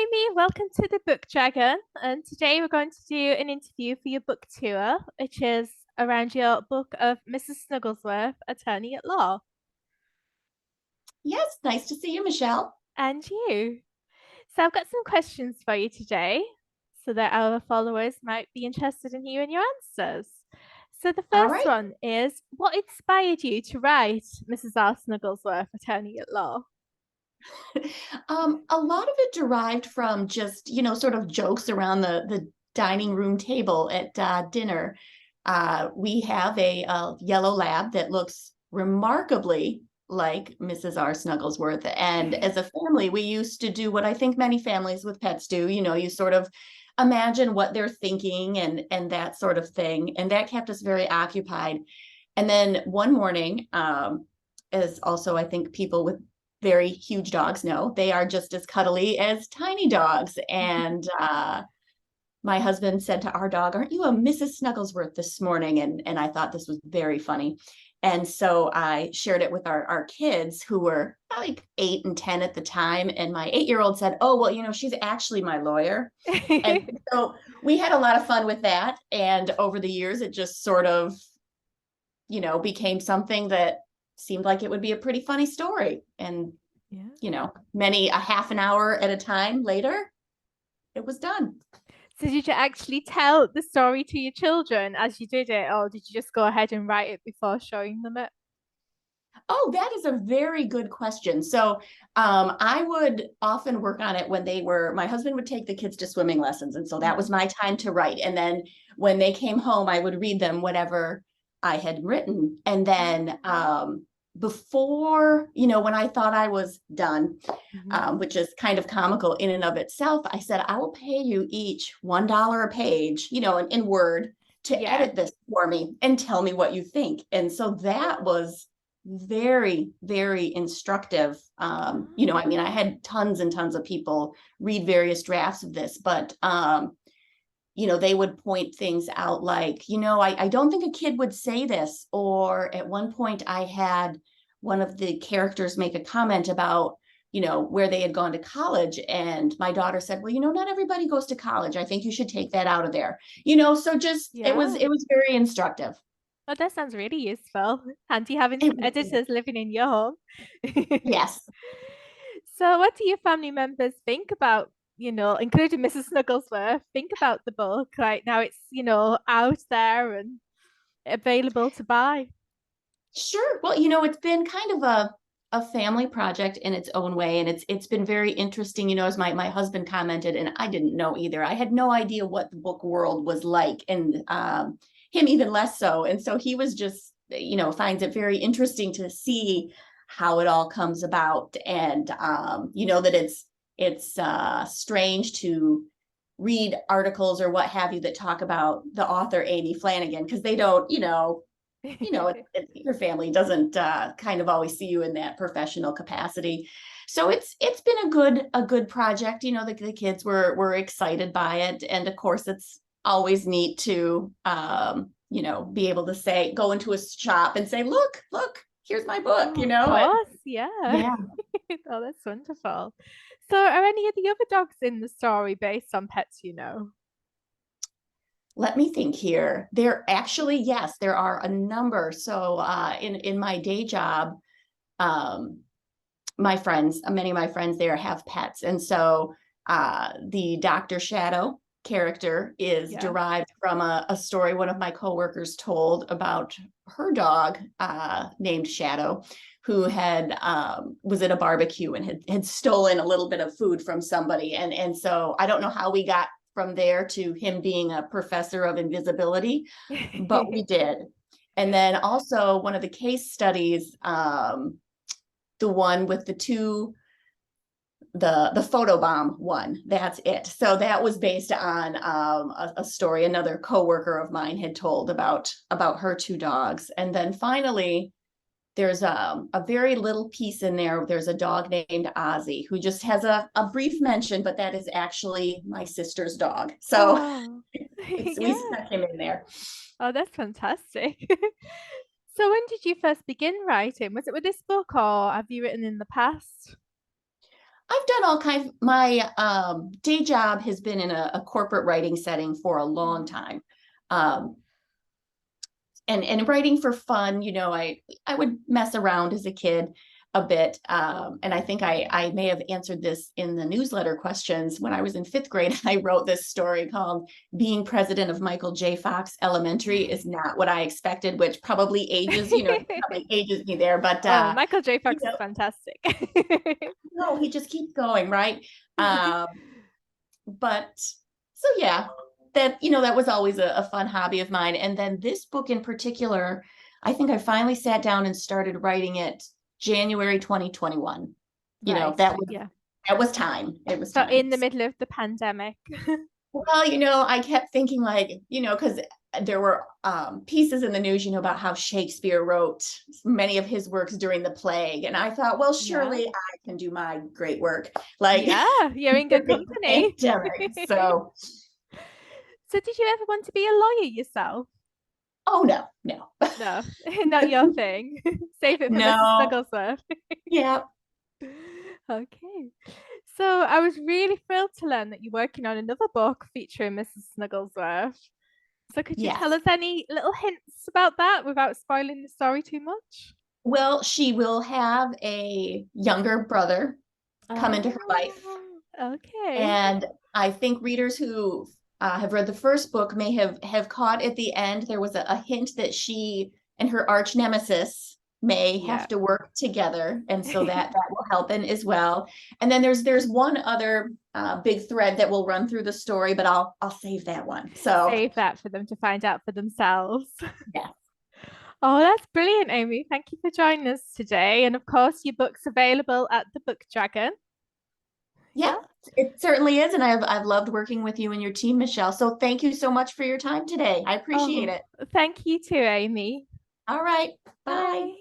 Amy, welcome to the Book Dragon. And today we're going to do an interview for your book tour, which is around your book of Mrs. Snugglesworth, Attorney at Law. Yes, nice to see you, Michelle. And you. So I've got some questions for you today so that our followers might be interested in hearing your answers. So the All first right. one is, what inspired you to write Mrs. R. Snugglesworth, Attorney at Law? A lot of it derived from just, sort of jokes around the dining room table at dinner. We have a yellow lab that looks remarkably like Mrs. R. Snugglesworth. And as a family, we used to do what I think many families with pets do. You sort of imagine what they're thinking and that sort of thing. And that kept us very occupied. And then one morning, as also I think people with very huge dogs know, they are just as cuddly as tiny dogs. And my husband said to our dog, "Aren't you a Mrs. Snugglesworth this morning?" And I thought this was very funny. And so I shared it with our kids who were like 8 and 10 at the time. And my 8-year-old said, "Oh, well, she's actually my lawyer." And so we had a lot of fun with that. And over the years, it just sort of became something that seemed like it would be a pretty funny story. And, Yeah. many a half an hour at a time later, it was done. So did you actually tell the story to your children as you did it, or did you just go ahead and write it before showing them it? Oh, that is a very good question. So I would often work on it when my husband would take the kids to swimming lessons. And so that was Mhm. my time to write. And then when they came home, I would read them whatever I had written. And then before, when I thought I was done, Mhm. which is kind of comical in and of itself, I said, "I will pay you each $1 a page, in Word to Yeah. edit this for me and tell me what you think." And so that was very, very instructive. I mean, I had tons and tons of people read various drafts of this, but they would point things out like, I don't think a kid would say this. Or at one point, I had one of the characters make a comment about, where they had gone to college. And my daughter said, "Well, not everybody goes to college. I think you should take that out of there." So just it was Yeah. it was very instructive. Oh, that sounds really useful. Handy having It some really is. editors living in your home. Yes. So what do your family members think about, including Mrs. Snugglesworth, think about the book right now it's, out there and available to buy? Sure. Well, it's been kind of a family project in its own way, and it's been very interesting. As my husband commented, and I didn't know either. I had no idea what the book world was like, and him even less so. And so he was just, finds it very interesting to see how it all comes about, and that it's strange to read articles or what have you that talk about the author Amy Flanagan because they don't, your family doesn't kind of always see you in that professional capacity. So it's been a good project. The kids were excited by it, and of course it's always neat to be able to go into a shop and say, "Look, here's my book." Oh, of And course, yeah. yeah. Oh, that's wonderful. So, are any of the other dogs in the story based on pets you know? Let me think here. There actually, yes, there are a number. So in my day job, um, many of my friends there have pets. And so the Dr. Shadow character is Yeah. derived from a story one of my coworkers told about her dog named Shadow, who had was at a barbecue and had stolen a little bit of food from somebody. And so I don't know how we got from there to him being a professor of invisibility, but we did. And then also one of the case studies, the one with the photobomb one, that's it. So that was based on a story another coworker of mine had told about her two dogs. And then finally there's a very little piece in there. There's a dog named Ozzy who just has a brief mention, but that is actually my sister's dog. So Oh, we yeah. stuck him in there. Oh, that's fantastic. So, when did you first begin writing? Was it with this book, or have you written in the past? I've I've done all kinds. My day job has been in a corporate writing setting for a long time. Um, and writing for fun, I would mess around as a kid a bit. And I think I may have answered this in the newsletter questions. When I was in 5th grade, I wrote this story called Being President of Michael J. Fox Elementary is Not What I Expected, which probably probably ages me there. But Oh, Michael J. Fox is fantastic. no, he just keeps going, right? But so yeah, that was always a fun hobby of mine. And then this book in particular, I think I finally sat down and started writing it January 2021. Right. That was Yeah. that was time. It was So time. in the middle of the pandemic. Well, I kept thinking like, because there were pieces in the news, about how Shakespeare wrote many of his works during the plague. And I thought, well, Yeah. surely I can do my great work. Like Yeah, you're in good the company. pandemic. So, So did you ever want to be a lawyer yourself? oh no, no. No, not your thing. Save it for Mrs. No. Snugglesworth. Yeah. Okay. So I was really thrilled to learn that you're working on another book featuring Mrs. Snugglesworth. So could you tell Yes. us any little hints about that without spoiling the story too much? Well, she will have a younger brother come into her life. Oh, okay. And I think readers who have read the first book may have caught at the end there was a hint that she and her arch nemesis may Yeah. have to work together, and so that will help in as well. And then there's one other big thread that will run through the story, but I'll save that one. So Save that for them to find out for themselves. yeah, Oh, that's brilliant, Amy. Thank you for joining us today. And of course, your book's available at the Book Dragon. yeah, Yeah. it certainly is, and I've loved working with you and your team, Michelle. So thank you so much for your time today. I appreciate Oh, it. thank you too, Amy. All right, bye. Bye.